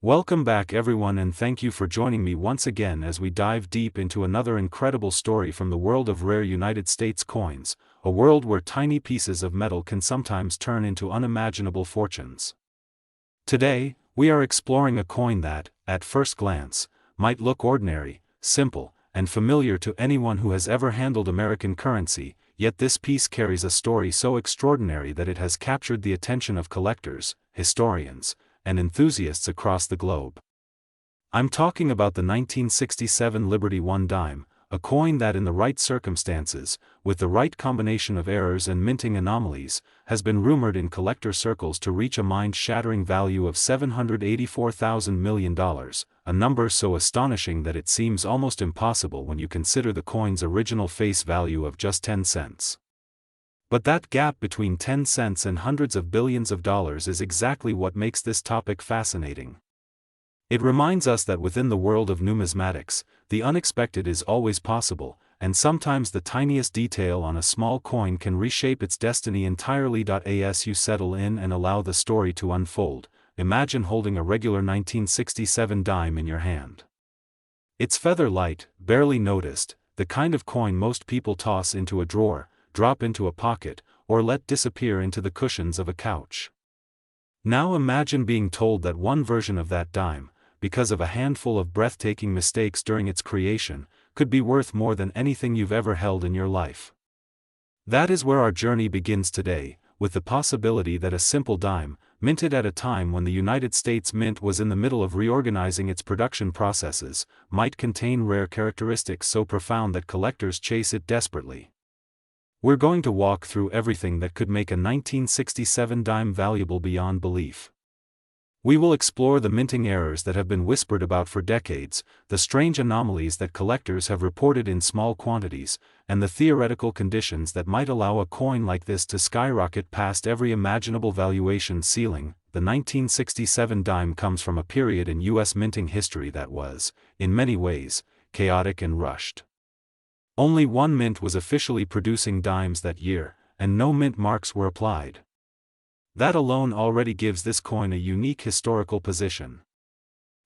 Welcome back everyone, and thank you for joining me once again as we dive deep into another incredible story from the world of rare United States coins, a world where tiny pieces of metal can sometimes turn into unimaginable fortunes. Today, we are exploring a coin that, at first glance, might look ordinary, simple, and familiar to anyone who has ever handled American currency, yet this piece carries a story so extraordinary that it has captured the attention of collectors, historians, and enthusiasts across the globe. I'm talking about the 1967 Liberty I dime, a coin that in the right circumstances, with the right combination of errors and minting anomalies, has been rumored in collector circles to reach a mind-shattering value of $784,000 million, a number so astonishing that it seems almost impossible when you consider the coin's original face value of just 10 cents. But that gap between 10 cents and hundreds of billions of dollars is exactly what makes this topic fascinating. It reminds us that within the world of numismatics, the unexpected is always possible, and sometimes the tiniest detail on a small coin can reshape its destiny entirely. As you settle in and allow the story to unfold, imagine holding a regular 1967 dime in your hand. It's feather light, barely noticed, the kind of coin most people toss into a drawer, drop into a pocket, or let disappear into the cushions of a couch. Now imagine being told that one version of that dime, because of a handful of breathtaking mistakes during its creation, could be worth more than anything you've ever held in your life. That is where our journey begins today, with the possibility that a simple dime, minted at a time when the United States Mint was in the middle of reorganizing its production processes, might contain rare characteristics so profound that collectors chase it desperately. We're going to walk through everything that could make a 1967 dime valuable beyond belief. We will explore the minting errors that have been whispered about for decades, the strange anomalies that collectors have reported in small quantities, and the theoretical conditions that might allow a coin like this to skyrocket past every imaginable valuation ceiling. The 1967 dime comes from a period in U.S. minting history that was, in many ways, chaotic and rushed. Only one mint was officially producing dimes that year, and no mint marks were applied. That alone already gives this coin a unique historical position.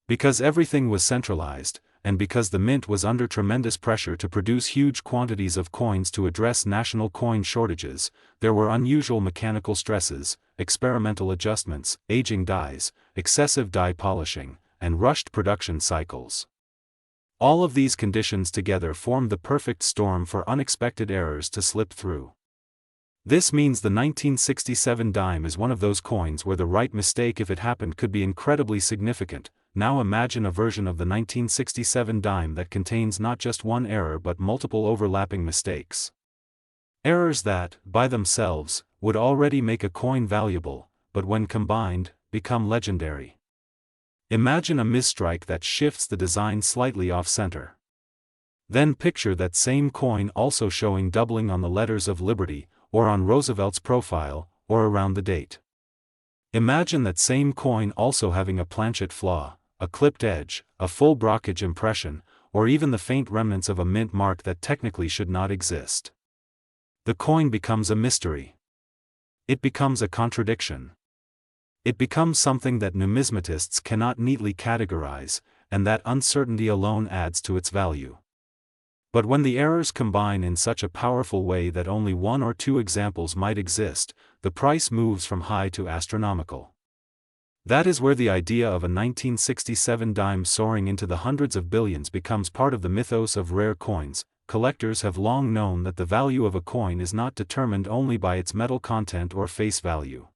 Because everything was centralized, and because the mint was under tremendous pressure to produce huge quantities of coins to address national coin shortages, there were unusual mechanical stresses, experimental adjustments, aging dies, excessive die polishing, and rushed production cycles. All of these conditions together formed the perfect storm for unexpected errors to slip through. This means the 1967 dime is one of those coins where the right mistake, if it happened, could be incredibly significant. Now imagine a version of the 1967 dime that contains not just one error but multiple overlapping mistakes. Errors that, by themselves, would already make a coin valuable, but when combined, become legendary. Imagine a misstrike that shifts the design slightly off-center. Then picture that same coin also showing doubling on the letters of Liberty, or on Roosevelt's profile, or around the date. Imagine that same coin also having a planchet flaw, a clipped edge, a full blockage impression, or even the faint remnants of a mint mark that technically should not exist. The coin becomes a mystery. It becomes a contradiction. It becomes something that numismatists cannot neatly categorize, and that uncertainty alone adds to its value. But when the errors combine in such a powerful way that only one or two examples might exist, the price moves from high to astronomical. That is where the idea of a 1967 dime soaring into the hundreds of billions becomes part of the mythos of rare coins. Collectors have long known that the value of a coin is not determined only by its metal content or face value.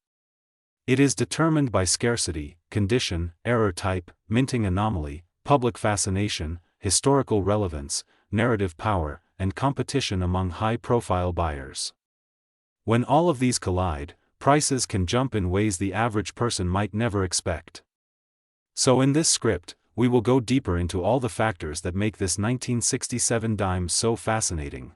It is determined by scarcity, condition, error type, minting anomaly, public fascination, historical relevance, narrative power, and competition among high-profile buyers. When all of these collide, prices can jump in ways the average person might never expect. So in this script, we will go deeper into all the factors that make this 1967 dime so fascinating.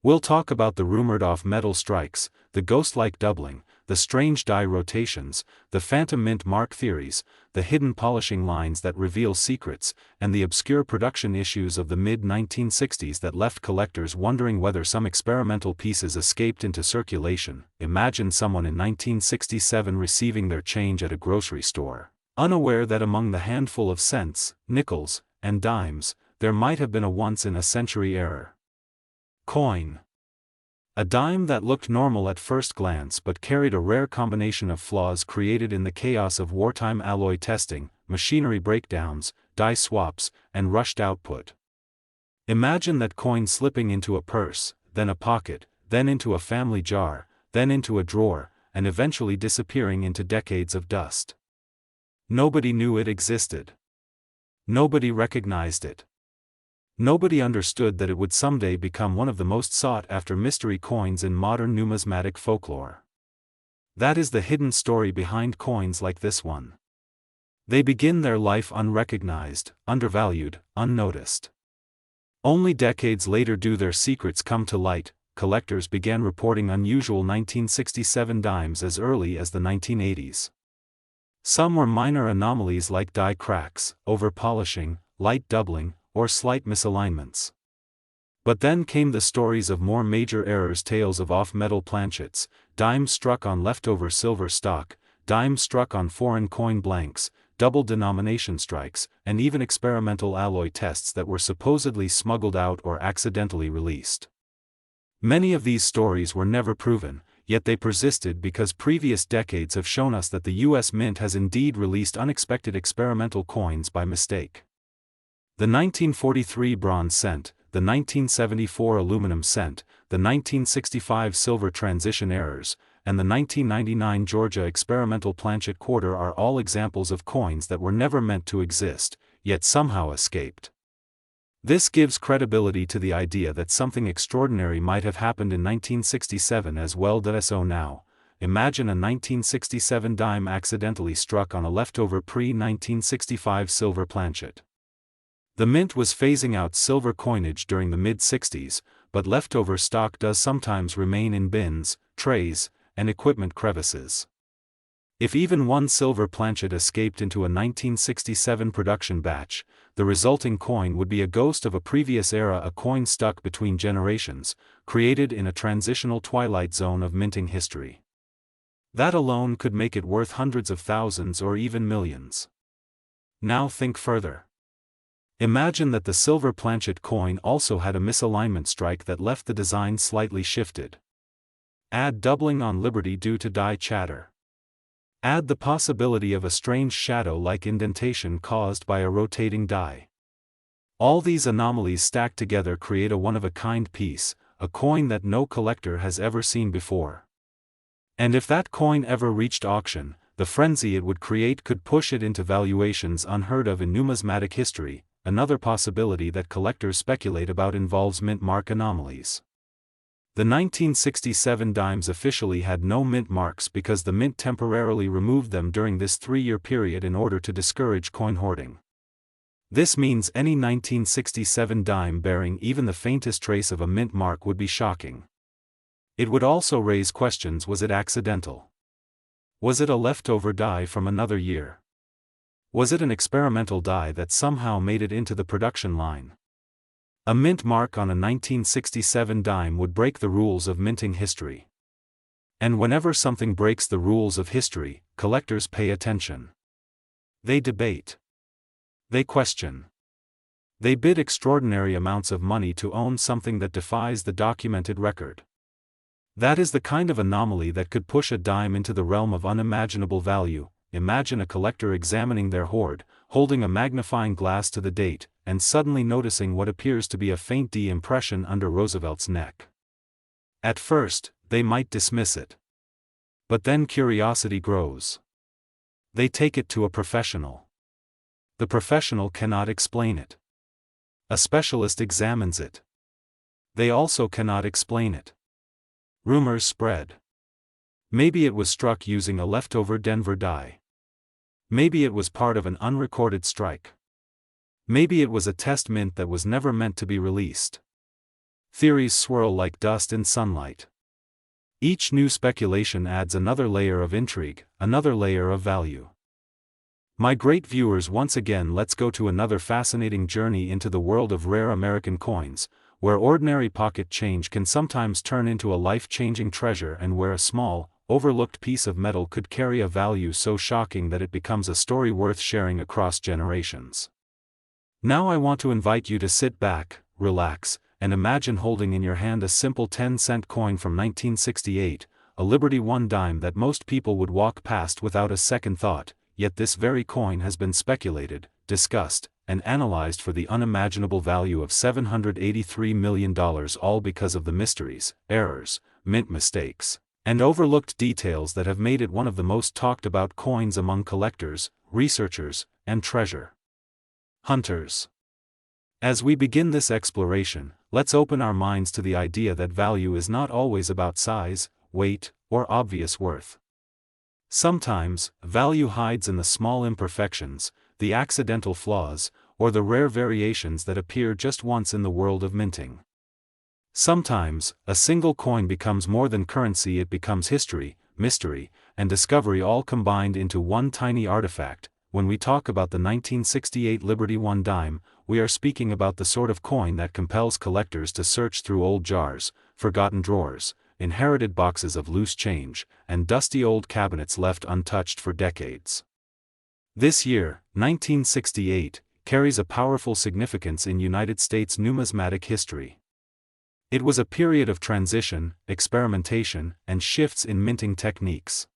We'll talk about the rumored off-metal strikes, the ghost-like doubling, the strange die rotations, the phantom mint mark theories, the hidden polishing lines that reveal secrets, and the obscure production issues of the mid-1960s that left collectors wondering whether some experimental pieces escaped into circulation. Imagine someone in 1967 receiving their change at a grocery store. unaware that among the handful of cents, nickels, and dimes, there might have been a once-in-a-century error. Coin. A dime that looked normal at first glance but carried a rare combination of flaws created in the chaos of wartime alloy testing, machinery breakdowns, die swaps, and rushed output. Imagine that coin slipping into a purse, then a pocket, then into a family jar, then into a drawer, and eventually disappearing into decades of dust. Nobody knew it existed. Nobody recognized it. Nobody understood that it would someday become one of the most sought-after mystery coins in modern numismatic folklore. That is the hidden story behind coins like this one. They begin their life unrecognized, undervalued, unnoticed. Only decades later do their secrets come to light. Collectors began reporting unusual 1967 dimes as early as the 1980s. Some were minor anomalies like die cracks, over-polishing, light doubling, or slight misalignments. But then came the stories of more major errors, tales of off-metal planchets, dimes struck on leftover silver stock, dimes struck on foreign coin blanks, double denomination strikes, and even experimental alloy tests that were supposedly smuggled out or accidentally released. Many of these stories were never proven, yet they persisted because previous decades have shown us that the U.S. Mint has indeed released unexpected experimental coins by mistake. The 1943 bronze cent, the 1974 aluminum cent, the 1965 silver transition errors, and the 1999 Georgia experimental planchet quarter are all examples of coins that were never meant to exist, yet somehow escaped. This gives credibility to the idea that something extraordinary might have happened in 1967 as well. So now, imagine a 1967 dime accidentally struck on a leftover pre-1965 silver planchet. The mint was phasing out silver coinage during the mid-60s, but leftover stock does sometimes remain in bins, trays, and equipment crevices. If even one silver planchet escaped into a 1967 production batch, the resulting coin would be a ghost of a previous era, a coin stuck between generations, created in a transitional twilight zone of minting history. That alone could make it worth hundreds of thousands or even millions. Now think further. Imagine that the silver planchet coin also had a misalignment strike that left the design slightly shifted. Add doubling on Liberty due to die chatter. Add the possibility of a strange shadow-like indentation caused by a rotating die. All these anomalies stacked together create a one-of-a-kind piece, a coin that no collector has ever seen before. And if that coin ever reached auction, the frenzy it would create could push it into valuations unheard of in numismatic history. Another possibility that collectors speculate about involves mint mark anomalies. The 1967 dimes officially had no mint marks because the mint temporarily removed them during this 3-year period in order to discourage coin hoarding. This means any 1967 dime bearing even the faintest trace of a mint mark would be shocking. It would also raise questions: was it accidental? Was it a leftover die from another year? Was it an experimental die that somehow made it into the production line? A mint mark on a 1967 dime would break the rules of minting history. And whenever something breaks the rules of history, collectors pay attention. They debate. They question. They bid extraordinary amounts of money to own something that defies the documented record. That is the kind of anomaly that could push a dime into the realm of unimaginable value. Imagine a collector examining their hoard, holding a magnifying glass to the date, and suddenly noticing what appears to be a faint D impression under Roosevelt's neck. At first, they might dismiss it. But then curiosity grows. They take it to a professional. The professional cannot explain it. A specialist examines it. They also cannot explain it. Rumors spread. Maybe it was struck using a leftover Denver die. Maybe it was part of an unrecorded strike. Maybe it was a test mint that was never meant to be released. Theories swirl like dust in sunlight. Each new speculation adds another layer of intrigue, another layer of value. My great viewers, once again let's go to another fascinating journey into the world of rare American coins, where ordinary pocket change can sometimes turn into a life-changing treasure and where a small, overlooked piece of metal could carry a value so shocking that it becomes a story worth sharing across generations. Now I want to invite you to sit back, relax, and imagine holding in your hand a simple 10-cent coin from 1968, a Liberty One dime that most people would walk past without a second thought, yet this very coin has been speculated, discussed, and analyzed for the unimaginable value of $783 million, all because of the mysteries, errors, mint mistakes, and overlooked details that have made it one of the most talked about coins among collectors, researchers, and treasure hunters. As we begin this exploration, let's open our minds to the idea that value is not always about size, weight, or obvious worth. Sometimes, value hides in the small imperfections, the accidental flaws, or the rare variations that appear just once in the world of minting. Sometimes, a single coin becomes more than currency, it becomes history, mystery, and discovery all combined into one tiny artifact. When we talk about the 1968 Liberty One dime, we are speaking about the sort of coin that compels collectors to search through old jars, forgotten drawers, inherited boxes of loose change, and dusty old cabinets left untouched for decades. This year, 1968, carries a powerful significance in United States numismatic history. It was a period of transition, experimentation, and shifts in minting techniques.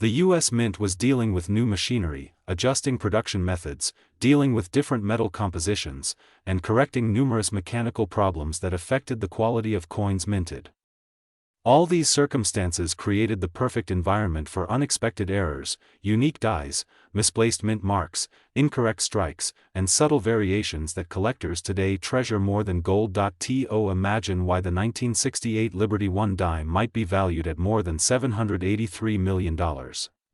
The U.S. Mint was dealing with new machinery, adjusting production methods, dealing with different metal compositions, and correcting numerous mechanical problems that affected the quality of coins minted. All these circumstances created the perfect environment for unexpected errors, unique dies, misplaced mint marks, incorrect strikes, and subtle variations that collectors today treasure more than gold. To imagine why the 1968 Liberty One dime might be valued at more than $783 million.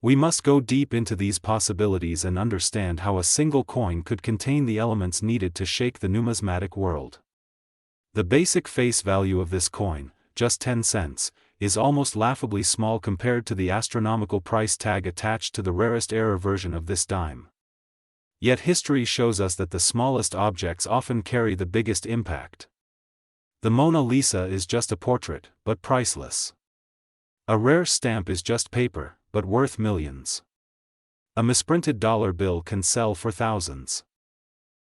We must go deep into these possibilities and understand how a single coin could contain the elements needed to shake the numismatic world. The basic face value of this coin, just 10 cents, is almost laughably small compared to the astronomical price tag attached to the rarest error version of this dime. Yet history shows us that the smallest objects often carry the biggest impact. The Mona Lisa is just a portrait, but priceless. A rare stamp is just paper, but worth millions. A misprinted dollar bill can sell for thousands.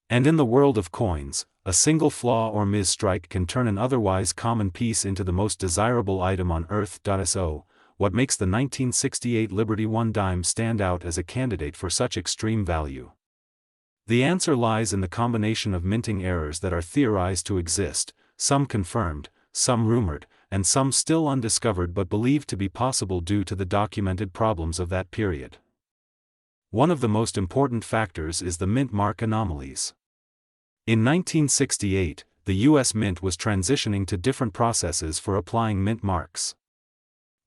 And in the world of coins, a single flaw or misstrike can turn an otherwise common piece into the most desirable item on earth. So, what makes the 1968 Liberty One dime stand out as a candidate for such extreme value? The answer lies in the combination of minting errors that are theorized to exist, some confirmed, some rumored, and some still undiscovered but believed to be possible due to the documented problems of that period. One of the most important factors is the mint mark anomalies. In 1968, the U.S. Mint was transitioning to different processes for applying mint marks.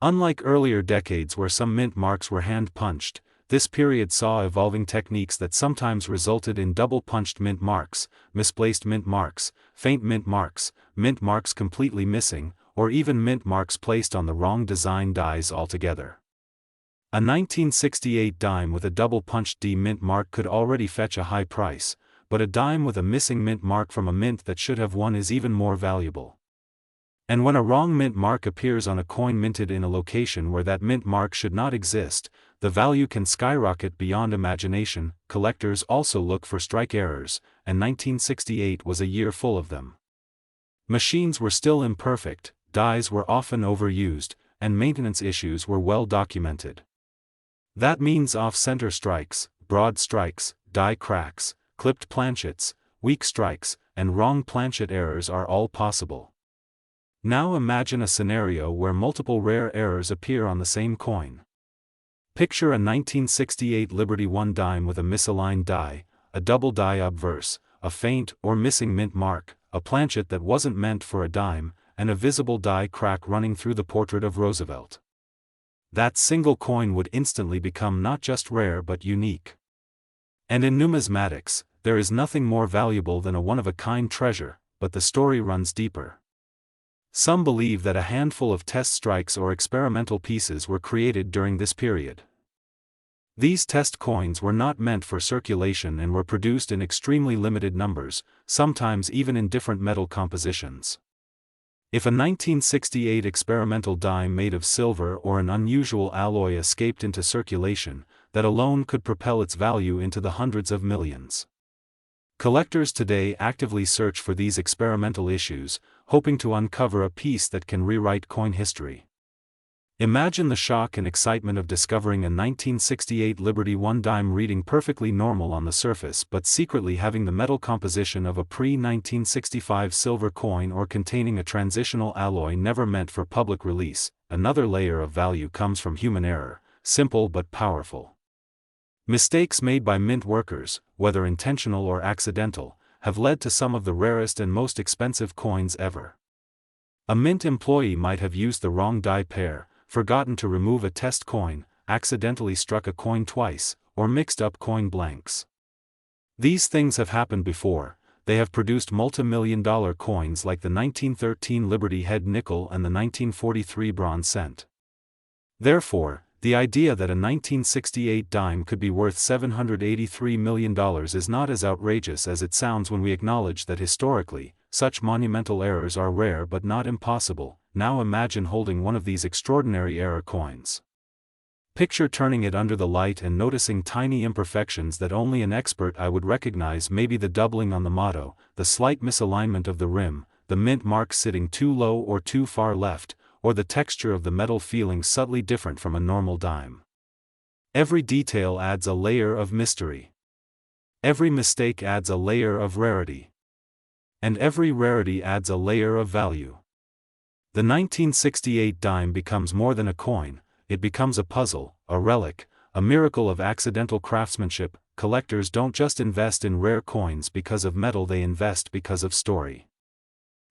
Unlike earlier decades where some mint marks were hand-punched, this period saw evolving techniques that sometimes resulted in double-punched mint marks, misplaced mint marks, faint mint marks completely missing, or even mint marks placed on the wrong design dies altogether. A 1968 dime with a double-punched D mint mark could already fetch a high price, but a dime with a missing mint mark from a mint that should have won is even more valuable. And when a wrong mint mark appears on a coin minted in a location where that mint mark should not exist, the value can skyrocket beyond imagination. Collectors also look for strike errors, and 1968 was a year full of them. Machines were still imperfect, dies were often overused, and maintenance issues were well documented. That means off-center strikes, broad strikes, die cracks, clipped planchets, weak strikes, and wrong planchet errors are all possible. Now imagine a scenario where multiple rare errors appear on the same coin. Picture a 1968 Liberty One dime with a misaligned die, a double die obverse, a faint or missing mint mark, a planchet that wasn't meant for a dime, and a visible die crack running through the portrait of Roosevelt. That single coin would instantly become not just rare but unique. And in numismatics, there is nothing more valuable than a one-of-a-kind treasure, but the story runs deeper. Some believe that a handful of test strikes or experimental pieces were created during this period. These test coins were not meant for circulation and were produced in extremely limited numbers, sometimes even in different metal compositions. If a 1968 experimental dime made of silver or an unusual alloy escaped into circulation, that alone could propel its value into the hundreds of millions. Collectors today actively search for these experimental issues, hoping to uncover a piece that can rewrite coin history. Imagine the shock and excitement of discovering a 1968 Liberty One dime reading perfectly normal on the surface but secretly having the metal composition of a pre-1965 silver coin or containing a transitional alloy never meant for public release. Another layer of value comes from human error, simple but powerful. Mistakes made by mint workers, whether intentional or accidental, have led to some of the rarest and most expensive coins ever. A mint employee might have used the wrong die pair, forgotten to remove a test coin, accidentally struck a coin twice, or mixed up coin blanks. These things have happened before. They have produced multi-million-dollar coins like the 1913 Liberty Head nickel and the 1943 bronze cent. Therefore, the idea that a 1968 dime could be worth $783 million is not as outrageous as it sounds when we acknowledge that historically, such monumental errors are rare but not impossible. Now imagine holding one of these extraordinary error coins. Picture turning it under the light and noticing tiny imperfections that only an expert eye would recognize, maybe the doubling on the motto, the slight misalignment of the rim, the mint mark sitting too low or too far left, or the texture of the metal feeling subtly different from a normal dime. Every detail adds a layer of mystery. Every mistake adds a layer of rarity. And every rarity adds a layer of value. The 1968 dime becomes more than a coin, it becomes a puzzle, a relic, a miracle of accidental craftsmanship. Collectors don't just invest in rare coins because of metal, they invest because of story.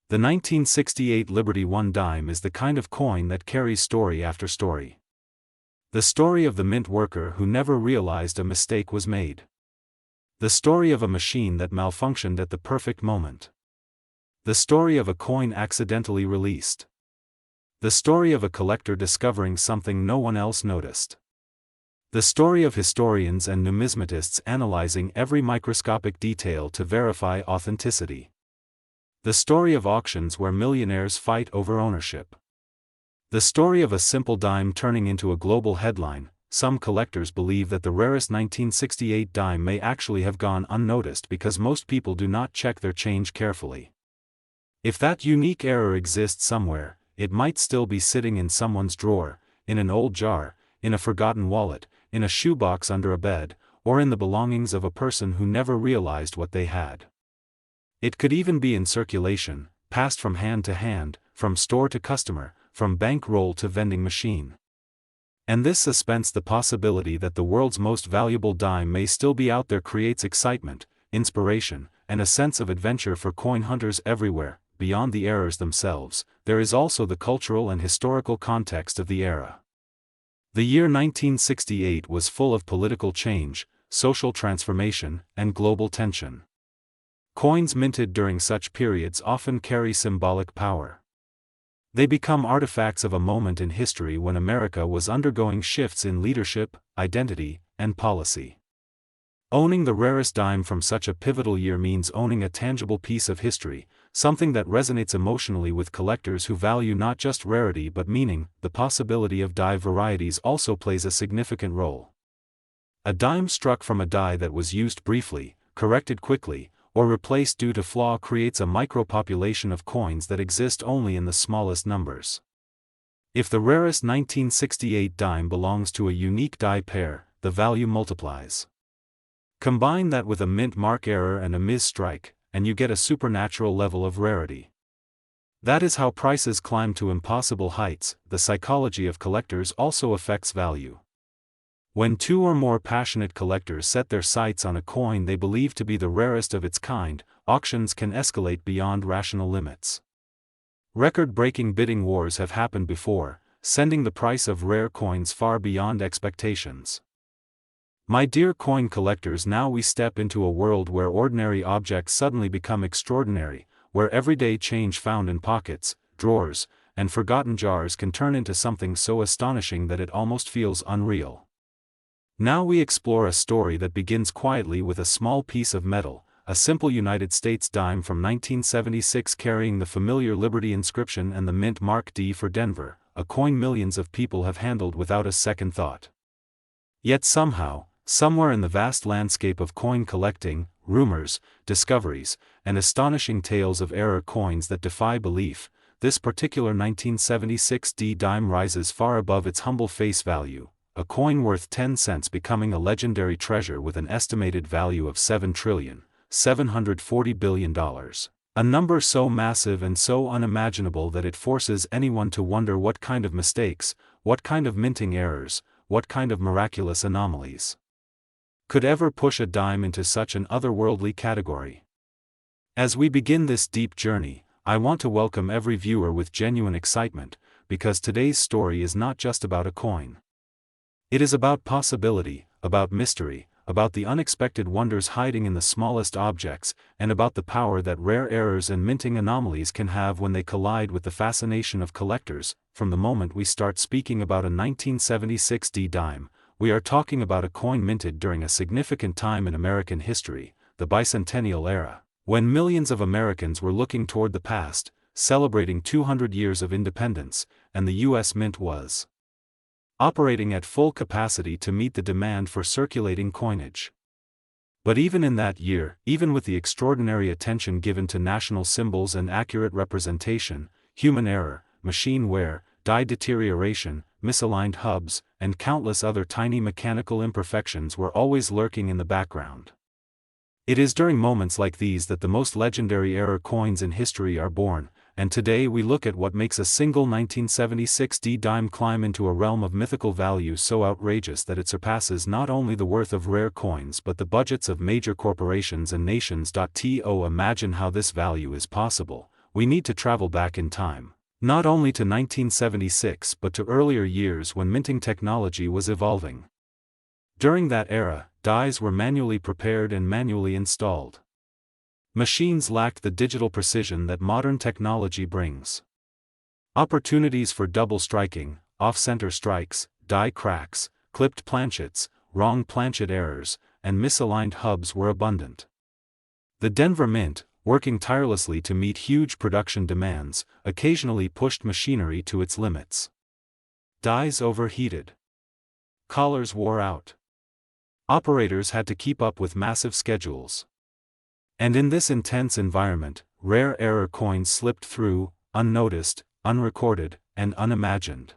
The 1968 Liberty One dime is the kind of coin that carries story after story. The story of the mint worker who never realized a mistake was made. The story of a machine that malfunctioned at the perfect moment. The story of a coin accidentally released. The story of a collector discovering something no one else noticed. The story of historians and numismatists analyzing every microscopic detail to verify authenticity. The story of auctions where millionaires fight over ownership. The story of a simple dime turning into a global headline. Some collectors believe that the rarest 1968 dime may actually have gone unnoticed because most people do not check their change carefully. If that unique error exists somewhere, it might still be sitting in someone's drawer, in an old jar, in a forgotten wallet, in a shoebox under a bed, or in the belongings of a person who never realized what they had. It could even be in circulation, passed from hand to hand, from store to customer, from bank roll to vending machine. And this suspense, the possibility that the world's most valuable dime may still be out there, creates excitement, inspiration, and a sense of adventure for coin hunters everywhere. Beyond the errors themselves, there is also the cultural and historical context of the era. The year 1968 was full of political change, social transformation, and global tension. Coins minted during such periods often carry symbolic power. They become artifacts of a moment in history when America was undergoing shifts in leadership, identity, and policy. Owning the rarest dime from such a pivotal year means owning a tangible piece of history, something that resonates emotionally with collectors who value not just rarity but meaning. The possibility of die varieties also plays a significant role. A dime struck from a die that was used briefly, corrected quickly, or replaced due to flaw creates a micropopulation of coins that exist only in the smallest numbers. If the rarest 1968 dime belongs to a unique die pair, the value multiplies. Combine that with a mint mark error and a misstrike, and you get a supernatural level of rarity. That is how prices climb to impossible heights. The psychology of collectors also affects value. When two or more passionate collectors set their sights on a coin they believe to be the rarest of its kind, auctions can escalate beyond rational limits. Record-breaking bidding wars have happened before, sending the price of rare coins far beyond expectations. My dear coin collectors, now we step into a world where ordinary objects suddenly become extraordinary, where everyday change found in pockets, drawers, and forgotten jars can turn into something so astonishing that it almost feels unreal. Now we explore a story that begins quietly with a small piece of metal, a simple United States dime from 1976 carrying the familiar Liberty inscription and the mint mark D for Denver, a coin millions of people have handled without a second thought. Yet somehow, somewhere in the vast landscape of coin collecting, rumors, discoveries, and astonishing tales of error coins that defy belief, this particular 1976 D dime rises far above its humble face value, a coin worth 10 cents becoming a legendary treasure with an estimated value of $7.74 billion. A number so massive and so unimaginable that it forces anyone to wonder what kind of mistakes, what kind of minting errors, what kind of miraculous anomalies could ever push a dime into such an otherworldly category. As we begin this deep journey, I want to welcome every viewer with genuine excitement, because today's story is not just about a coin. It is about possibility, about mystery, about the unexpected wonders hiding in the smallest objects, and about the power that rare errors and minting anomalies can have when they collide with the fascination of collectors. From the moment we start speaking about a 1976 D dime, we are talking about a coin minted during a significant time in American history, the bicentennial era, when millions of Americans were looking toward the past, celebrating 200 years of independence, and the U.S. Mint was operating at full capacity to meet the demand for circulating coinage. But even in that year, even with the extraordinary attention given to national symbols and accurate representation, human error, machine wear, die deterioration, misaligned hubs, and countless other tiny mechanical imperfections were always lurking in the background. It is during moments like these that the most legendary error coins in history are born, and today we look at what makes a single 1976 D dime climb into a realm of mythical value so outrageous that it surpasses not only the worth of rare coins but the budgets of major corporations and nations. To imagine how this value is possible, we need to travel back in time. Not only to 1976 but to earlier years when minting technology was evolving. During that era, dies were manually prepared and manually installed. Machines lacked the digital precision that modern technology brings. Opportunities for double striking, off-center strikes, die cracks, clipped planchets, wrong planchet errors, and misaligned hubs were abundant. The Denver Mint, working tirelessly to meet huge production demands, occasionally pushed machinery to its limits. Dies overheated. Collars wore out. Operators had to keep up with massive schedules. And in this intense environment, rare error coins slipped through, unnoticed, unrecorded, and unimagined.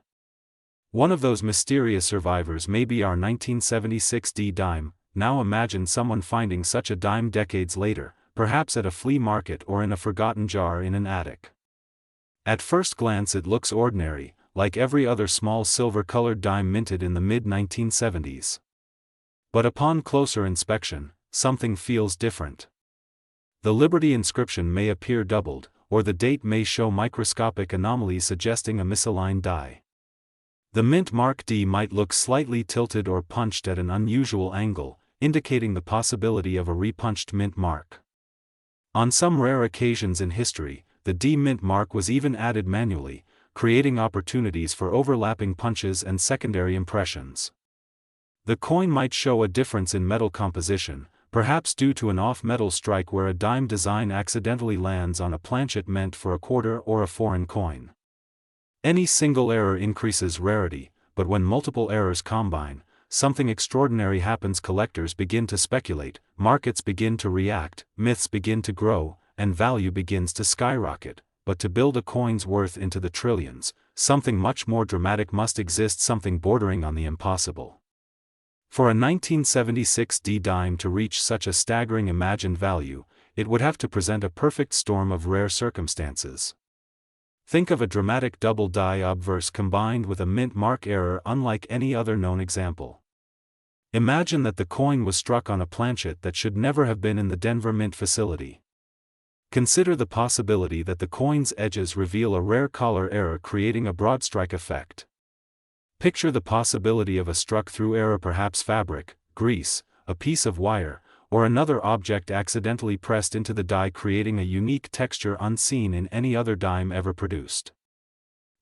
One of those mysterious survivors may be our 1976 D dime. Now imagine someone finding such a dime decades later, perhaps at a flea market or in a forgotten jar in an attic. At first glance it looks ordinary, like every other small silver-colored dime minted in the mid-1970s. But upon closer inspection, something feels different. The Liberty inscription may appear doubled, or the date may show microscopic anomalies suggesting a misaligned die. The mint mark D might look slightly tilted or punched at an unusual angle, indicating the possibility of a repunched mint mark. On some rare occasions in history, the D mint mark was even added manually, creating opportunities for overlapping punches and secondary impressions. The coin might show a difference in metal composition, perhaps due to an off-metal strike where a dime design accidentally lands on a planchet meant for a quarter or a foreign coin. Any single error increases rarity, but when multiple errors combine, something extraordinary happens. Collectors begin to speculate, markets begin to react, myths begin to grow, and value begins to skyrocket. But to build a coin's worth into the trillions, something much more dramatic must exist, something bordering on the impossible. For a 1976 D dime to reach such a staggering imagined value, it would have to present a perfect storm of rare circumstances. Think of a dramatic double die obverse combined with a mint mark error unlike any other known example. Imagine that the coin was struck on a planchet that should never have been in the Denver Mint facility. Consider the possibility that the coin's edges reveal a rare collar error creating a broad strike effect. Picture the possibility of a struck-through error, perhaps fabric, grease, a piece of wire, or another object accidentally pressed into the die creating a unique texture unseen in any other dime ever produced.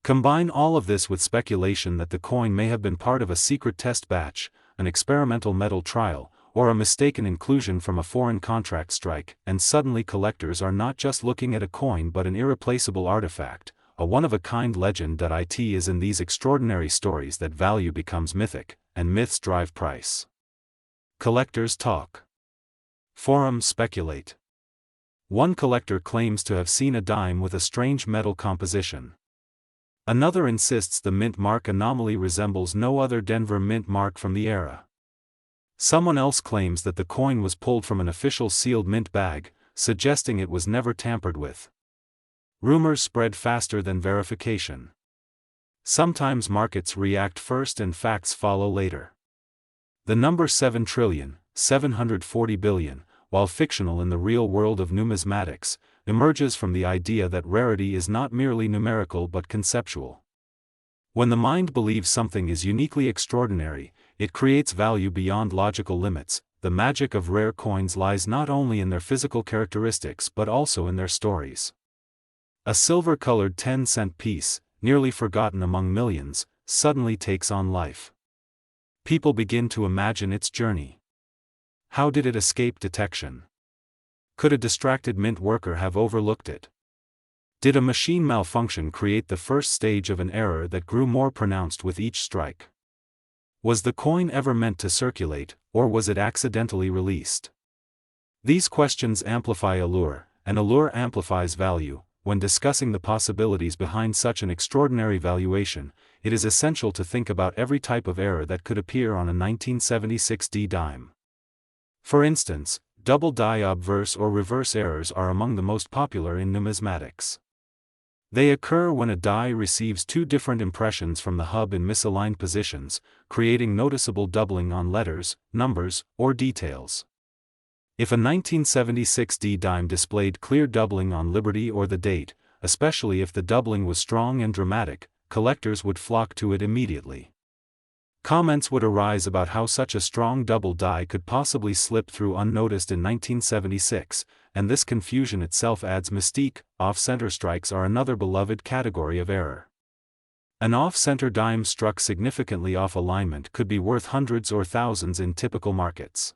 Combine all of this with speculation that the coin may have been part of a secret test batch, an experimental metal trial, or a mistaken inclusion from a foreign contract strike, and suddenly collectors are not just looking at a coin but an irreplaceable artifact, a one-of-a-kind legend. It is in these extraordinary stories that value becomes mythic, and myths drive price. Collectors talk. Forums speculate. One collector claims to have seen a dime with a strange metal composition. Another insists the mint mark anomaly resembles no other Denver mint mark from the era. Someone else claims that the coin was pulled from an official sealed mint bag, suggesting it was never tampered with. Rumors spread faster than verification. Sometimes markets react first and facts follow later. The number 7,740 billion, while fictional in the real world of numismatics, emerges from the idea that rarity is not merely numerical but conceptual. When the mind believes something is uniquely extraordinary, it creates value beyond logical limits. The magic of rare coins lies not only in their physical characteristics but also in their stories. A silver-colored 10-cent piece, nearly forgotten among millions, suddenly takes on life. People begin to imagine its journey. How did it escape detection? Could a distracted mint worker have overlooked it? Did a machine malfunction create the first stage of an error that grew more pronounced with each strike? Was the coin ever meant to circulate, or was it accidentally released? These questions amplify allure, and allure amplifies value. When discussing the possibilities behind such an extraordinary valuation, it is essential to think about every type of error that could appear on a 1976 D dime. For instance, double die obverse or reverse errors are among the most popular in numismatics. They occur when a die receives two different impressions from the hub in misaligned positions, creating noticeable doubling on letters, numbers, or details. If a 1976 D dime displayed clear doubling on Liberty or the date, especially if the doubling was strong and dramatic, collectors would flock to it immediately. Comments would arise about how such a strong double die could possibly slip through unnoticed in 1976, and this confusion itself adds mystique. Off-center strikes are another beloved category of error. An off-center dime struck significantly off alignment could be worth hundreds or thousands in typical markets.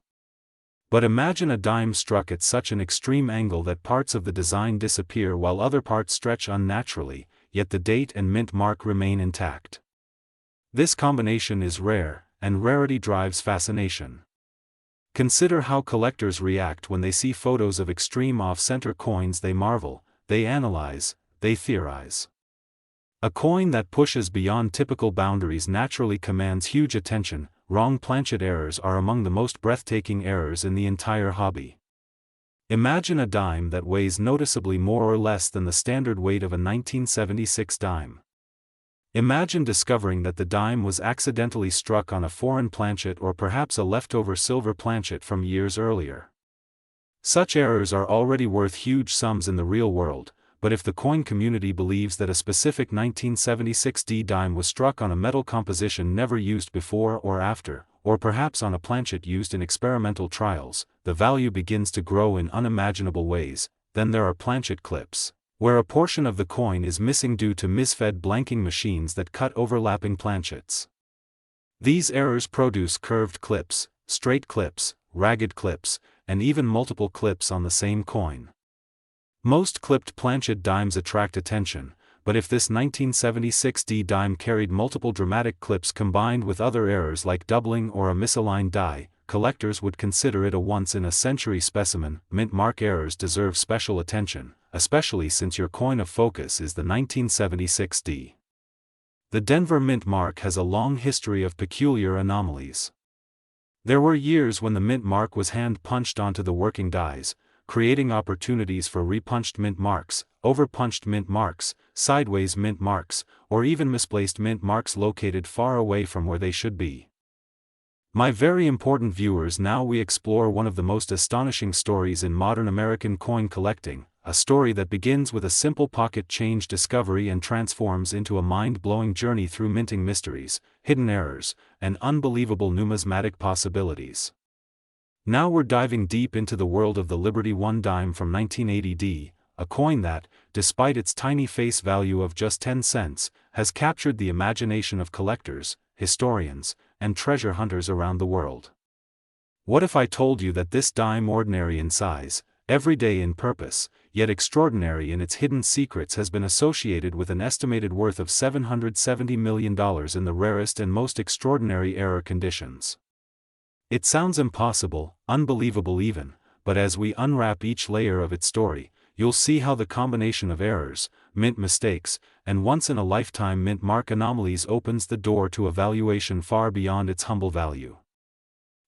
But imagine a dime struck at such an extreme angle that parts of the design disappear while other parts stretch unnaturally, yet the date and mint mark remain intact. This combination is rare, and rarity drives fascination. Consider how collectors react when they see photos of extreme off-center coins. They marvel, they analyze, they theorize. A coin that pushes beyond typical boundaries naturally commands huge attention. Wrong planchet errors are among the most breathtaking errors in the entire hobby. Imagine a dime that weighs noticeably more or less than the standard weight of a 1976 dime. Imagine discovering that the dime was accidentally struck on a foreign planchet or perhaps a leftover silver planchet from years earlier. Such errors are already worth huge sums in the real world, but if the coin community believes that a specific 1976 D dime was struck on a metal composition never used before or after, or perhaps on a planchet used in experimental trials, the value begins to grow in unimaginable ways. Then there are planchet clips, where a portion of the coin is missing due to misfed blanking machines that cut overlapping planchets. These errors produce curved clips, straight clips, ragged clips, and even multiple clips on the same coin. Most clipped planchet dimes attract attention, but if this 1976 D dime carried multiple dramatic clips combined with other errors like doubling or a misaligned die, collectors would consider it a once-in-a-century specimen. Mint mark errors deserve special attention, especially since your coin of focus is the 1976 D. The Denver mint mark has a long history of peculiar anomalies. There were years when the mint mark was hand-punched onto the working dies, creating opportunities for repunched mint marks, overpunched mint marks, sideways mint marks, or even misplaced mint marks located far away from where they should be. My very important viewers, now we explore one of the most astonishing stories in modern American coin collecting, a story that begins with a simple pocket change discovery and transforms into a mind-blowing journey through minting mysteries, hidden errors, and unbelievable numismatic possibilities. Now we're diving deep into the world of the Liberty 1 dime from 1980 D, a coin that, despite its tiny face value of just 10 cents, has captured the imagination of collectors, historians, and treasure hunters around the world. What if I told you that this dime, ordinary in size, everyday in purpose, yet extraordinary in its hidden secrets, has been associated with an estimated worth of $770 million in the rarest and most extraordinary error conditions? It sounds impossible, unbelievable even, but as we unwrap each layer of its story, you'll see how the combination of errors, mint mistakes, and once-in-a-lifetime mint mark anomalies opens the door to a valuation far beyond its humble value.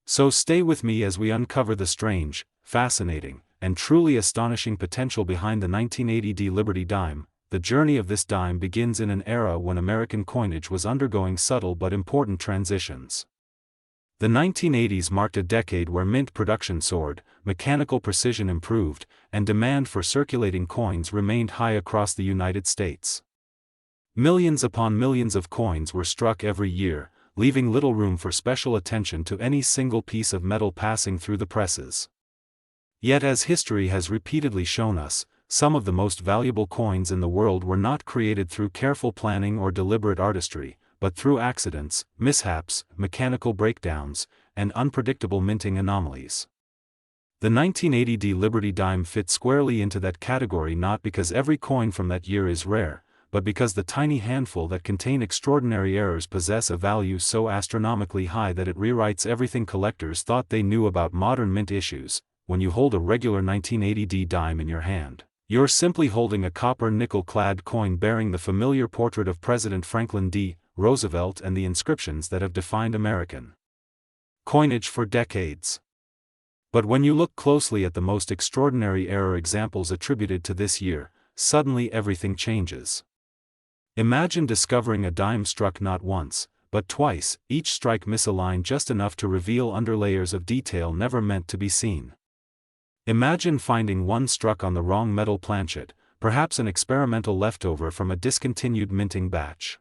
So stay with me as we uncover the strange, fascinating, and truly astonishing potential behind the 1980 Liberty dime. The journey of this dime begins in an era when American coinage was undergoing subtle but important transitions. The 1980s marked a decade where mint production soared, mechanical precision improved, and demand for circulating coins remained high across the United States. Millions upon millions of coins were struck every year, leaving little room for special attention to any single piece of metal passing through the presses. Yet, as history has repeatedly shown us, some of the most valuable coins in the world were not created through careful planning or deliberate artistry, but through accidents, mishaps, mechanical breakdowns, and unpredictable minting anomalies. The 1980 Liberty dime fits squarely into that category, not because every coin from that year is rare, but because the tiny handful that contain extraordinary errors possess a value so astronomically high that it rewrites everything collectors thought they knew about modern mint issues. When you hold a regular 1980 dime in your hand, you're simply holding a copper nickel-clad coin bearing the familiar portrait of President Franklin D. Roosevelt and the inscriptions that have defined American coinage for decades. But when you look closely at the most extraordinary error examples attributed to this year, suddenly everything changes. Imagine discovering a dime struck not once, but twice, each strike misaligned just enough to reveal underlayers of detail never meant to be seen. Imagine finding one struck on the wrong metal planchet, perhaps an experimental leftover from a discontinued minting batch.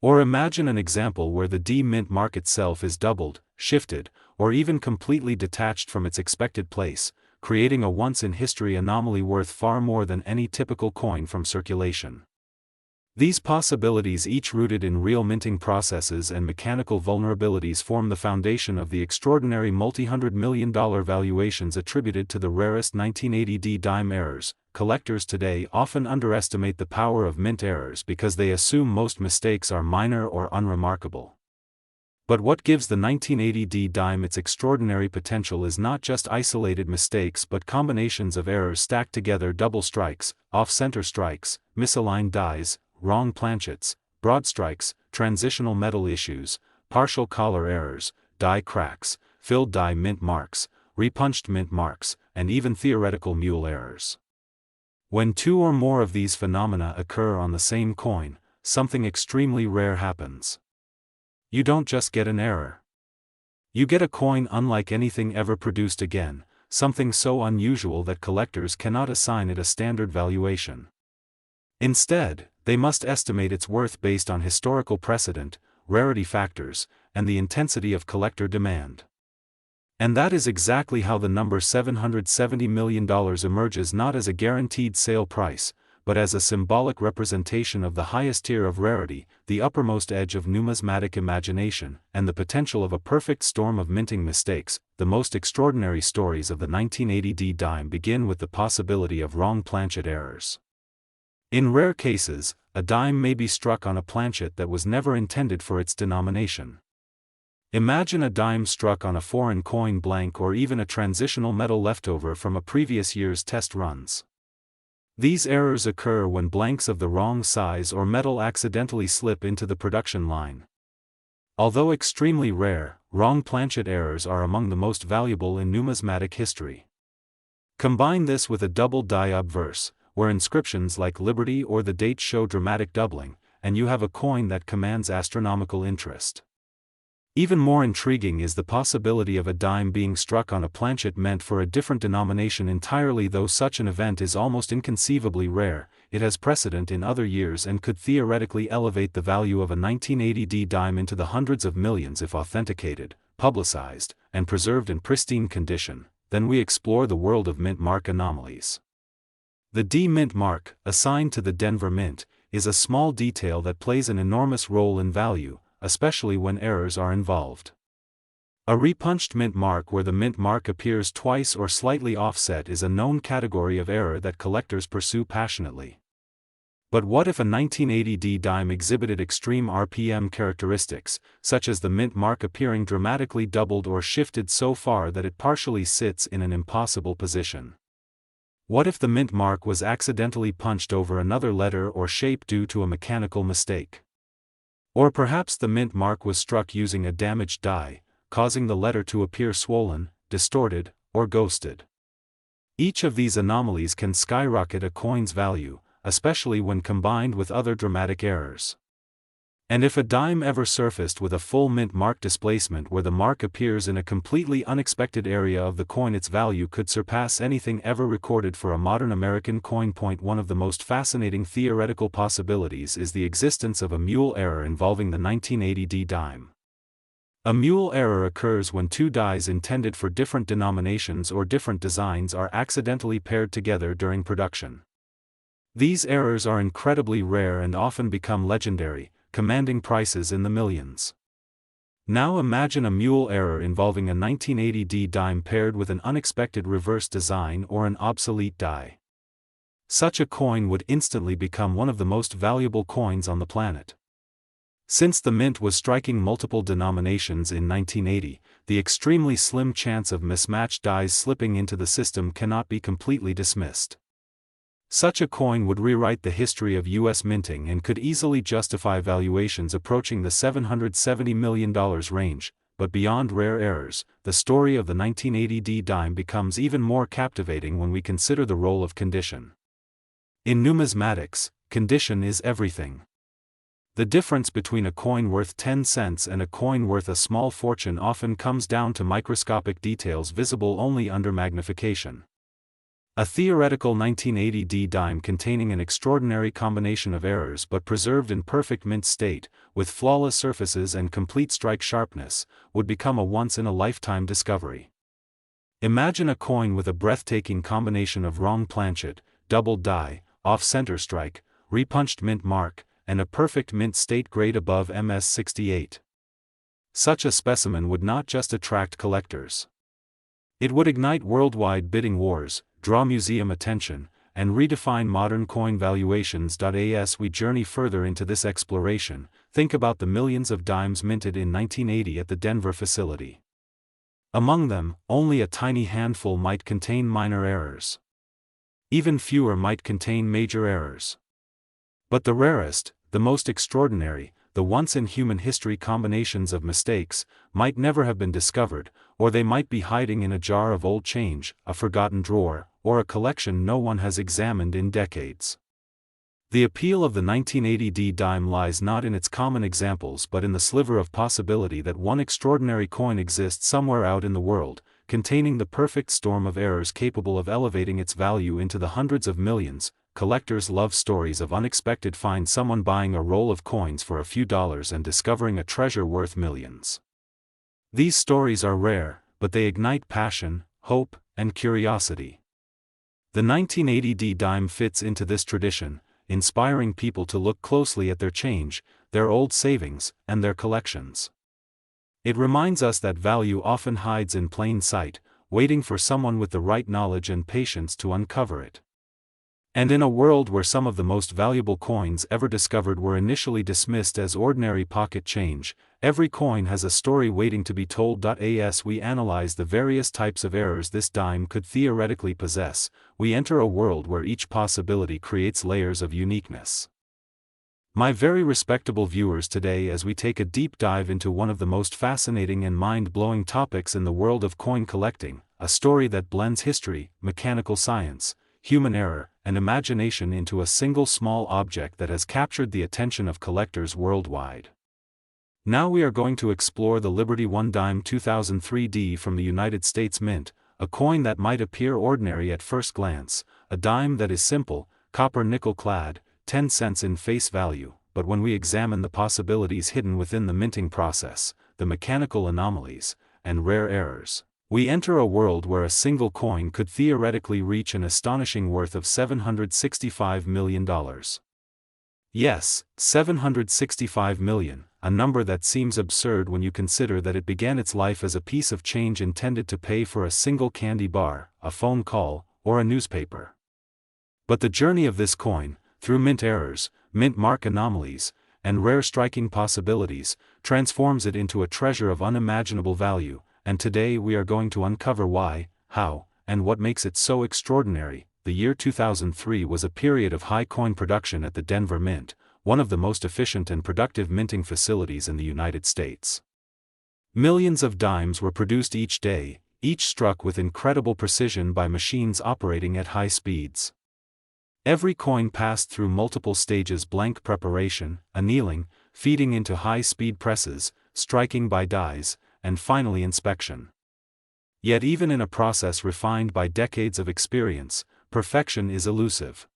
Or imagine an example where the D-mint mark itself is doubled, shifted, or even completely detached from its expected place, creating a once-in-history anomaly worth far more than any typical coin from circulation. These possibilities, each rooted in real minting processes and mechanical vulnerabilities, form the foundation of the extraordinary multi-hundred-million-dollar valuations attributed to the rarest 1980 dime errors. Collectors today often underestimate the power of mint errors because they assume most mistakes are minor or unremarkable. But what gives the 1980 dime its extraordinary potential is not just isolated mistakes but combinations of errors stacked together: double strikes, off-center strikes, misaligned dies, wrong planchets, broad strikes, transitional metal issues, partial collar errors, die cracks, filled die mint marks, repunched mint marks, and even theoretical mule errors. When two or more of these phenomena occur on the same coin, something extremely rare happens. You don't just get an error. You get a coin unlike anything ever produced again, something so unusual that collectors cannot assign it a standard valuation. Instead, they must estimate its worth based on historical precedent, rarity factors, and the intensity of collector demand. And that is exactly how the number $770 million emerges, not as a guaranteed sale price, but as a symbolic representation of the highest tier of rarity, the uppermost edge of numismatic imagination, and the potential of a perfect storm of minting mistakes. The most extraordinary stories of the 1980 dime begin with the possibility of wrong planchet errors. In rare cases, a dime may be struck on a planchet that was never intended for its denomination. Imagine a dime struck on a foreign coin blank or even a transitional metal leftover from a previous year's test runs. These errors occur when blanks of the wrong size or metal accidentally slip into the production line. Although extremely rare, wrong planchet errors are among the most valuable in numismatic history. Combine this with a double die obverse, where inscriptions like Liberty or the date show dramatic doubling, and you have a coin that commands astronomical interest. Even more intriguing is the possibility of a dime being struck on a planchet meant for a different denomination entirely. Though such an event is almost inconceivably rare, it has precedent in other years and could theoretically elevate the value of a 1980 dime into the hundreds of millions if authenticated, publicized, and preserved in pristine condition. Then we explore the world of mint mark anomalies. The D-mint mark, assigned to the Denver Mint, is a small detail that plays an enormous role in value, especially when errors are involved. A repunched mint mark where the mint mark appears twice or slightly offset is a known category of error that collectors pursue passionately. But what if a 1980 dime exhibited extreme RPM characteristics, such as the mint mark appearing dramatically doubled or shifted so far that it partially sits in an impossible position? What if the mint mark was accidentally punched over another letter or shape due to a mechanical mistake? Or perhaps the mint mark was struck using a damaged die, causing the letter to appear swollen, distorted, or ghosted. Each of these anomalies can skyrocket a coin's value, especially when combined with other dramatic errors. And if a dime ever surfaced with a full mint mark displacement where the mark appears in a completely unexpected area of the coin, its value could surpass anything ever recorded for a modern American coin. One of the most fascinating theoretical possibilities is the existence of a mule error involving the 1980 dime. A mule error occurs when two dies intended for different denominations or different designs are accidentally paired together during production. These errors are incredibly rare and often become legendary, commanding prices in the millions. Now imagine a mule error involving a 1980 dime paired with an unexpected reverse design or an obsolete die. Such a coin would instantly become one of the most valuable coins on the planet. Since the mint was striking multiple denominations in 1980, the extremely slim chance of mismatched dies slipping into the system cannot be completely dismissed. Such a coin would rewrite the history of U.S. minting and could easily justify valuations approaching the $770 million range, but beyond rare errors, the story of the 1980 dime becomes even more captivating when we consider the role of condition. In numismatics, condition is everything. The difference between a coin worth 10 cents and a coin worth a small fortune often comes down to microscopic details visible only under magnification. A theoretical 1980 dime containing an extraordinary combination of errors but preserved in perfect mint state, with flawless surfaces and complete strike sharpness, would become a once-in-a-lifetime discovery. Imagine a coin with a breathtaking combination of wrong planchet, doubled die, off-center strike, repunched mint mark, and a perfect mint state grade above MS-68. Such a specimen would not just attract collectors. It would ignite worldwide bidding wars, draw museum attention, and redefine modern coin valuations. As we journey further into this exploration, think about the millions of dimes minted in 1980 at the Denver facility. Among them, only a tiny handful might contain minor errors. Even fewer might contain major errors. But the rarest, the most extraordinary, the once-in-human history combinations of mistakes, might never have been discovered, or they might be hiding in a jar of old change, a forgotten drawer, or a collection no one has examined in decades. The appeal of the 1980 dime lies not in its common examples but in the sliver of possibility that one extraordinary coin exists somewhere out in the world, containing the perfect storm of errors capable of elevating its value into the hundreds of millions. Collectors love stories of unexpected finds, someone buying a roll of coins for a few dollars and discovering a treasure worth millions. These stories are rare, but they ignite passion, hope, and curiosity. The 1980 dime fits into this tradition, inspiring people to look closely at their change, their old savings, and their collections. It reminds us that value often hides in plain sight, waiting for someone with the right knowledge and patience to uncover it. And in a world where some of the most valuable coins ever discovered were initially dismissed as ordinary pocket change, every coin has a story waiting to be told. As we analyze the various types of errors this dime could theoretically possess, we enter a world where each possibility creates layers of uniqueness. My very respectable viewers, today as we take a deep dive into one of the most fascinating and mind-blowing topics in the world of coin collecting, a story that blends history, mechanical science, human error, and imagination into a single small object that has captured the attention of collectors worldwide. Now we are going to explore the Liberty 1 dime 2003 from the United States Mint, a coin that might appear ordinary at first glance, a dime that is simple, copper nickel clad, 10 cents in face value, but when we examine the possibilities hidden within the minting process, the mechanical anomalies, and rare errors, we enter a world where a single coin could theoretically reach an astonishing worth of $765 million. Yes, 765 million, a number that seems absurd when you consider that it began its life as a piece of change intended to pay for a single candy bar, a phone call, or a newspaper. But the journey of this coin, through mint errors, mint mark anomalies, and rare striking possibilities, transforms it into a treasure of unimaginable value, and today we are going to uncover why, how, and what makes it so extraordinary. The year 2003 was a period of high coin production at the Denver Mint, one of the most efficient and productive minting facilities in the United States. Millions of dimes were produced each day, each struck with incredible precision by machines operating at high speeds. Every coin passed through multiple stages: blank preparation, annealing, feeding into high-speed presses, striking by dies, and finally inspection. Yet even in a process refined by decades of experience, perfection is elusive.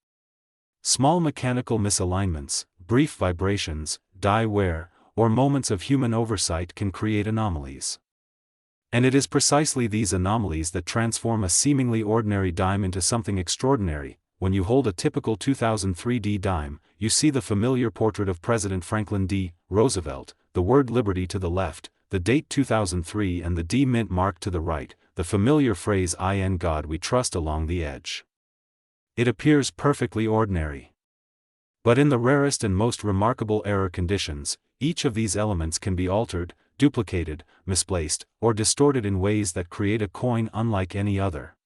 Small mechanical misalignments, brief vibrations, die wear, or moments of human oversight can create anomalies. And it is precisely these anomalies that transform a seemingly ordinary dime into something extraordinary. When you hold a typical 2003 D dime, you see the familiar portrait of President Franklin D. Roosevelt, the word liberty to the left, the date 2003 and the D mint mark to the right, the familiar phrase "In God We Trust" along the edge. It appears perfectly ordinary. But in the rarest and most remarkable error conditions, each of these elements can be altered, duplicated, misplaced, or distorted in ways that create a coin unlike any other.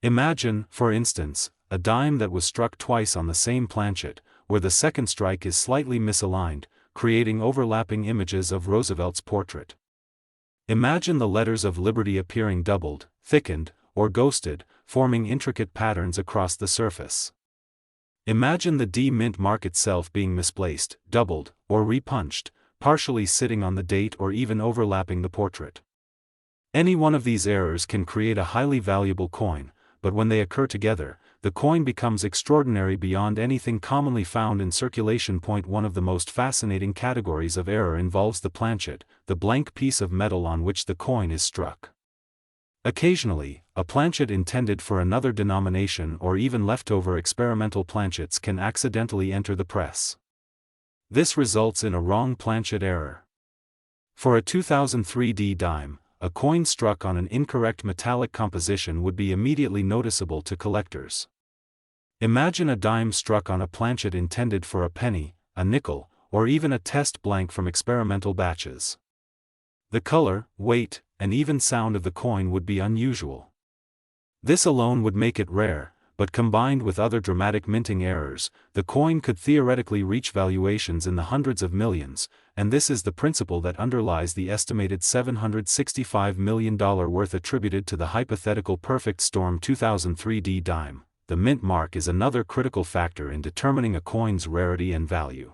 Imagine, for instance, a dime that was struck twice on the same planchet, where the second strike is slightly misaligned, creating overlapping images of Roosevelt's portrait. Imagine the letters of liberty appearing doubled, thickened, or ghosted, forming intricate patterns across the surface. Imagine the D mint mark itself being misplaced, doubled, or repunched, partially sitting on the date or even overlapping the portrait. Any one of these errors can create a highly valuable coin, but when they occur together, the coin becomes extraordinary beyond anything commonly found in circulation. One of the most fascinating categories of error involves the planchet, the blank piece of metal on which the coin is struck. Occasionally, a planchet intended for another denomination or even leftover experimental planchets can accidentally enter the press. This results in a wrong planchet error. For a 2003 D dime, a coin struck on an incorrect metallic composition would be immediately noticeable to collectors. Imagine a dime struck on a planchet intended for a penny, a nickel, or even a test blank from experimental batches. The color, weight, and even sound of the coin would be unusual. This alone would make it rare, but combined with other dramatic minting errors, the coin could theoretically reach valuations in the hundreds of millions, and this is the principle that underlies the estimated $765 million worth attributed to the hypothetical perfect storm 2003 D dime. The mint mark is another critical factor in determining a coin's rarity and value.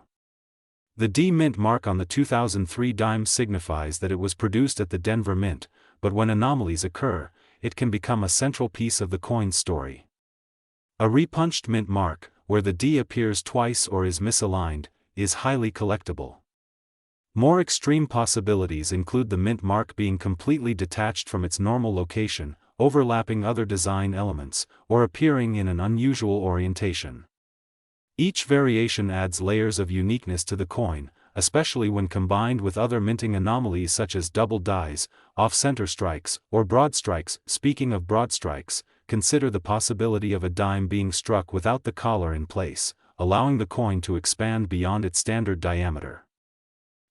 The D mint mark on the 2003 dime signifies that it was produced at the Denver Mint, but when anomalies occur, it can become a central piece of the coin's story. A repunched mint mark, where the D appears twice or is misaligned, is highly collectible. More extreme possibilities include the mint mark being completely detached from its normal location, overlapping other design elements, or appearing in an unusual orientation. Each variation adds layers of uniqueness to the coin, especially when combined with other minting anomalies such as double dies, off-center strikes, or broad strikes. Speaking of broad strikes, consider the possibility of a dime being struck without the collar in place, allowing the coin to expand beyond its standard diameter.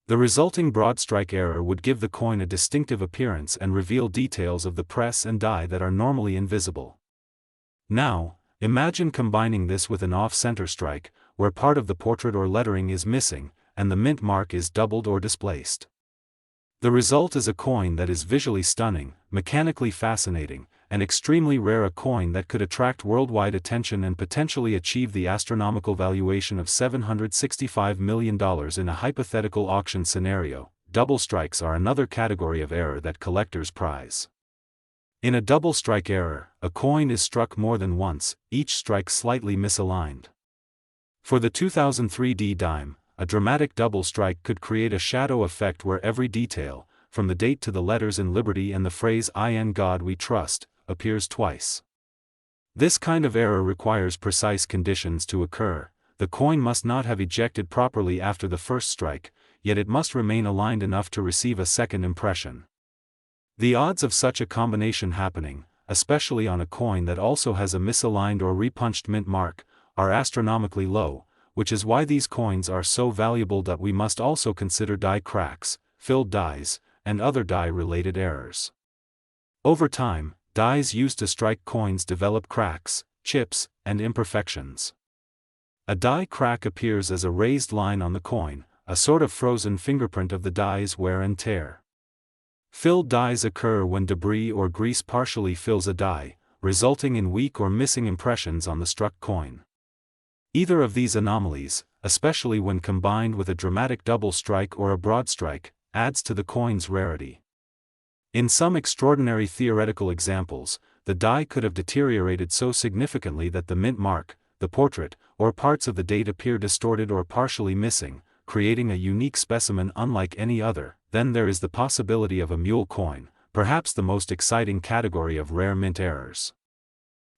The resulting broad strike error would give the coin a distinctive appearance and reveal details of the press and die that are normally invisible. Now, imagine combining this with an off-center strike, where part of the portrait or lettering is missing, and the mint mark is doubled or displaced. The result is a coin that is visually stunning, mechanically fascinating, and extremely rare, a coin that could attract worldwide attention and potentially achieve the astronomical valuation of $765 million in a hypothetical auction scenario. Double strikes are another category of error that collectors prize. In a double strike error, a coin is struck more than once, each strike slightly misaligned. For the 2003 D dime, a dramatic double strike could create a shadow effect where every detail, from the date to the letters in Liberty and the phrase "In God We Trust," appears twice. This kind of error requires precise conditions to occur. the coin must not have ejected properly after the first strike, yet it must remain aligned enough to receive a second impression. The odds of such a combination happening, especially on a coin that also has a misaligned or repunched mint mark, are astronomically low, which is why these coins are so valuable that we must also consider die cracks, filled dies, and other die-related errors. Over time, dies used to strike coins develop cracks, chips, and imperfections. A die crack appears as a raised line on the coin, a sort of frozen fingerprint of the die's wear and tear. Filled dies occur when debris or grease partially fills a die, resulting in weak or missing impressions on the struck coin. Either of these anomalies, especially when combined with a dramatic double strike or a broad strike, adds to the coin's rarity. In some extraordinary theoretical examples, the die could have deteriorated so significantly that the mint mark, the portrait, or parts of the date appear distorted or partially missing, creating a unique specimen unlike any other. Then there is the possibility of a mule coin, perhaps the most exciting category of rare mint errors.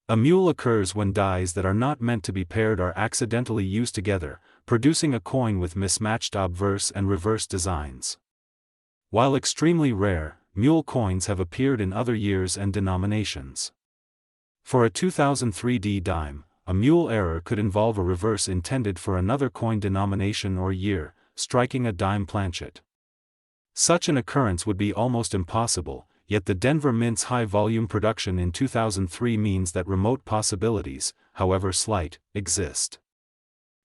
A mule occurs when dies that are not meant to be paired are accidentally used together, producing a coin with mismatched obverse and reverse designs. While extremely rare, mule coins have appeared in other years and denominations. For a 2003 D dime, a mule error could involve a reverse intended for another coin denomination or year, striking a dime planchet. Such an occurrence would be almost impossible, yet the Denver Mint's high-volume production in 2003 means that remote possibilities, however slight, exist.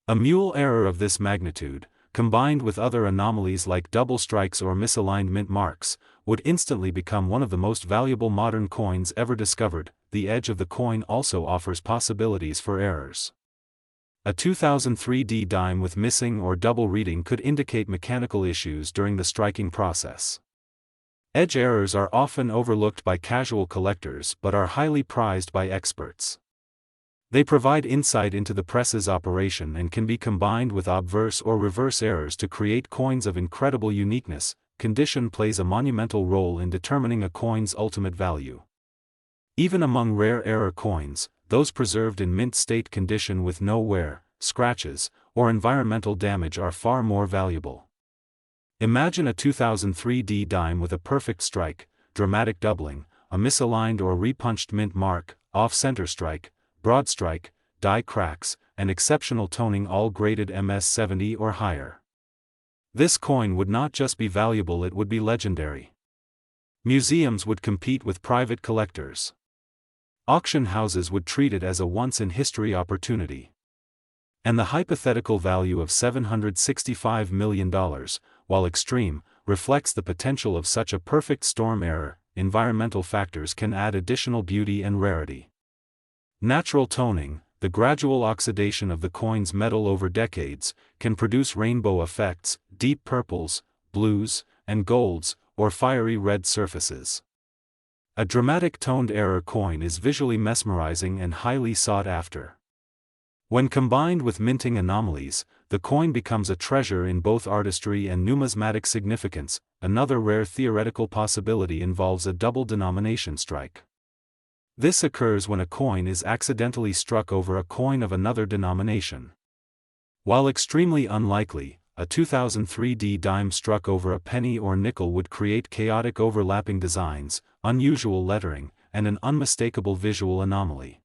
A mule error of this magnitude, combined with other anomalies like double strikes or misaligned mint marks, would instantly become one of the most valuable modern coins ever discovered. The edge of the coin also offers possibilities for errors. A 2003 D dime with missing or double reading could indicate mechanical issues during the striking process. Edge errors are often overlooked by casual collectors but are highly prized by experts. They provide insight into the press's operation and can be combined with obverse or reverse errors to create coins of incredible uniqueness. Condition plays a monumental role in determining a coin's ultimate value. Even among rare error coins, those preserved in mint state condition with no wear, scratches, or environmental damage are far more valuable. Imagine a 2003 D dime with a perfect strike, dramatic doubling, a misaligned or repunched mint mark, off-center strike, broad strike, die cracks, and exceptional toning all graded MS-70 or higher. This coin would not just be valuable, it would be legendary. Museums would compete with private collectors. Auction houses would treat it as a once-in-history opportunity. And the hypothetical value of $765 million, while extreme, reflects the potential of such a perfect storm error. Environmental factors can add additional beauty and rarity. Natural toning, the gradual oxidation of the coin's metal over decades, can produce rainbow effects, deep purples, blues, and golds, or fiery red surfaces. A dramatic toned error coin is visually mesmerizing and highly sought after. When combined with minting anomalies, the coin becomes a treasure in both artistry and numismatic significance. Another rare theoretical possibility involves a double denomination strike. This occurs when a coin is accidentally struck over a coin of another denomination. While extremely unlikely, a 2003 D dime struck over a penny or nickel would create chaotic overlapping designs, unusual lettering, and an unmistakable visual anomaly.